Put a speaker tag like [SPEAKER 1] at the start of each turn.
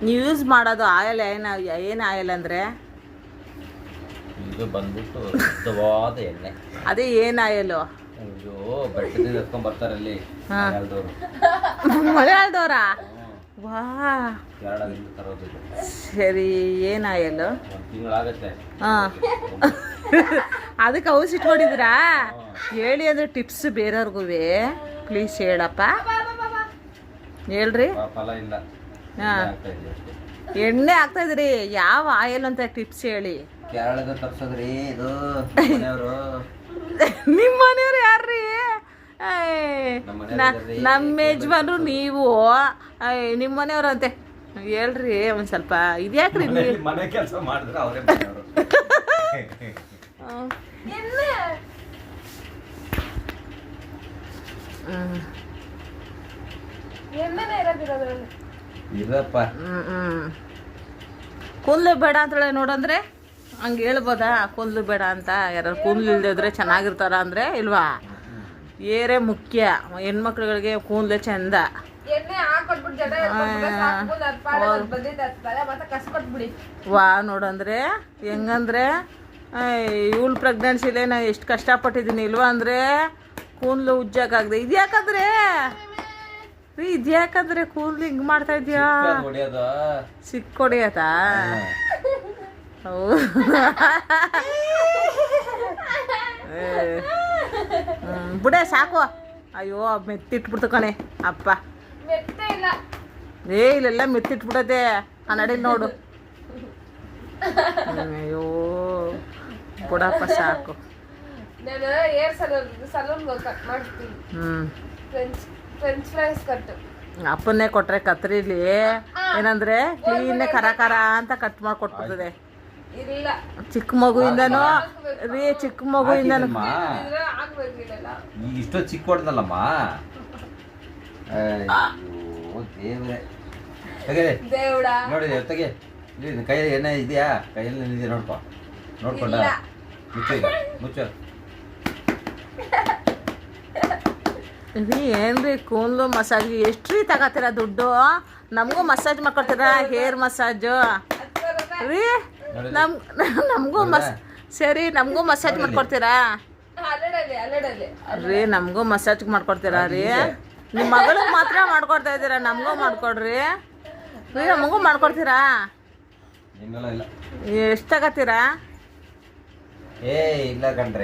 [SPEAKER 1] ನೀವು ಯೂಸ್ ಮಾಡೋದು ಆಯಿಲ್ ಏನು ಆಯಿಲ್ ಅಂದರೆ
[SPEAKER 2] ಇದು ಬಂದ್ಬಿಟ್ಟು ಶುದ್ಧವಾದ ಎಣ್ಣೆ.
[SPEAKER 1] ಅದೇ ಏನು ಆಯಿಲು?
[SPEAKER 2] ಅಯ್ಯೋ ಬೆಟ್ಟದಿಂದ ಎತ್ಕೊಂಡ್ ಬರ್ತಾರೆ ಅಲ್ಲಿ
[SPEAKER 1] ಮಲಯಾಳದವ್ರಾ? ವಾ
[SPEAKER 2] ಕೇರಳದಿಂದ ತರೋದು.
[SPEAKER 1] ಸರಿ, ಏನು ಆಯಿಲು?
[SPEAKER 2] ಒಂದು ತಿಂಗಳಾಗತ್ತೆ.
[SPEAKER 1] ಹಾಂ ಅದಕ್ಕೆ ಔಷಧಿ ಇಟ್ಕೊಂಡಿದ್ದೀರಾ? ಹೇಳಿ ಅಂದರೆ ಟಿಪ್ಸ್ ಬೇರೆಯವ್ರಿಗೂ ಪ್ಲೀಸ್ ಹೇಳಪ್ಪ, ಹೇಳ್ರಿ.
[SPEAKER 2] ಫಲ ಇಲ್ಲ.
[SPEAKER 1] ಹಾಂ, ಎಣ್ಣೆ ಹಾಕ್ತಾ ಇದ್ರಿ. ಯಾವ ಆಯಿಲ್ ಅಂತ ಟಿಪ್ಸ್ ಹೇಳಿ.
[SPEAKER 2] ಕೇರಳದ ತರ್ಸೋದ್ರಿ ಇದು ಮನೆಯವರು.
[SPEAKER 1] ನಿಮ್ಮ ಮನೆಯವ್ರು ಯಾರ್ರೀ? ನಮ್ಮ ಯಜಮಾನ್ರು ನೀವು ನಿಮ್ಮ ಮನೆಯವ್ರು ಅಂತೆ ಹೇಳ್ರಿ. ಒಂದು ಸ್ವಲ್ಪ ಇದ್ಯಾಕ್ರಿ
[SPEAKER 2] ಮನೆ ಕೆಲಸ ಮಾಡಿದ್ರೆ ಅವರೇ ಮನೆಯವರು. ಇರಪ್ಪ
[SPEAKER 1] ಕೂದಲು ಬೇಡ ಅಂತೇಳಿ ನೋಡಂದ್ರೆ ಹಂಗೆ ಹೇಳ್ಬೋದಾ? ಕೂದಲು ಬೇಡ ಅಂತ ಯಾರು ಕೂದಲು ಇಲ್ದಿದ್ರೆ ಚೆನ್ನಾಗಿರ್ತಾರ ಅಂದ್ರೆ ಇಲ್ವಾ? ಏರೇ ಮುಖ್ಯ. ಹೆಣ್ಮಕ್ಳುಗಳಿಗೆ ಕೂದಲೇ ಚಂದ. ವಾ ನೋಡಂದ್ರೆ ಹೆಂಗಂದ್ರೆ ಇವಳು ಪ್ರೆಗ್ನೆನ್ಸಿಲೇ ನಾ ಎಷ್ಟು ಕಷ್ಟಪಟ್ಟಿದ್ದೀನಿ ಇಲ್ವಾ? ಅಂದರೆ ಕೂದಲು ಉಜ್ಜಕ್ಕಾಗದೆ. ಇದ್ಯಾಕಂದ್ರೆ ಇದ್ಯಾಕಂದ್ರೆ ಕೂದಲು ಹಿಂಗೆ ಮಾಡ್ತಾ ಇದೀಯಾ? ಸಿಕ್ಕ ಹೊಡಿಯತ್ತಾ? ಬಿಡೆ ಸಾಕು. ಅಯ್ಯೋ ಮೆತ್ತಿಟ್ಬಿಡ್ತು ಕಣೆ ಅಪ್ಪ. ಇಲ್ಲೆಲ್ಲ ಮೆತ್ತಿಟ್ಬಿಡತ್ತೆ. ಕನ್ನಡಿಲಿ ನೋಡು. ಅಯ್ಯೋ ಬಿಡಪ್ಪ ಸಾಕು. ಅಪ್ಪನ್ನೇ ಕೊಟ್ರೆ ಕತ್ರಿಲಿ ಏನಂದ್ರೆ ಕ್ಲೀನ್ ಕರ ಅಂತ ಕಟ್ ಮಾಡ್ಕೊಟ್ಬಿಡ್ತದೆ. ಚಿಕ್ಕ ಮಗುವಿಂದನೂ ಚಿಕ್ಕ ಮಗುವಿಂದನೂ
[SPEAKER 2] ಈಗ ಇಷ್ಟೋ ಚಿಕ್ಕ ಹೊಡೆದಲ್ಲಮ್ಮ. ನೋಡಿ ತೆಗೆ ಕೈಯಲ್ಲಿ ಎಣ್ಣೆ ಇದೆಯಾ? ಕೈಯಲ್ಲಿ ಇದೆಯಾ ನೋಡ್ಕೊ. ನೋಡ್ಕೊಂಡ ಮುಚ್ಚ.
[SPEAKER 1] ಏನ್ರಿ ಕೂದಲು ಮಸಾಜ್ ಎಷ್ಟ್ರಿ ತಗೋತೀರ ದುಡ್ಡು? ನಮಗೂ ಮಸಾಜ್ ಮಾಡ್ಕೊಡ್ತೀರಾ? ಹೇರ್ ಮಸಾಜು ರೀ? ನಮಗೂ ಸರಿ, ನಮಗೂ ಮಸಾಜ್ ಮಾಡ್ಕೊಡ್ತೀರಾ ರೀ? ನಮಗೂ ಮಸಾಜ್ ಮಾಡ್ಕೊಡ್ತೀರಾ ರೀ? ನಿಮ್ಮ ಮಗಳಿಗೆ ಮಾತ್ರ ಮಾಡ್ಕೊಡ್ತಾ ಇದ್ದೀರಾ? ನಮಗೂ ಮಾಡ್ಕೊಡ್ರಿ ರೀ. ನಮಗೂ ಮಾಡ್ಕೊಡ್ತೀರಾ? ಎಷ್ಟು ತಗೋತೀರಾ?
[SPEAKER 2] ಇಲ್ಲ ಕಣ್ರಿ.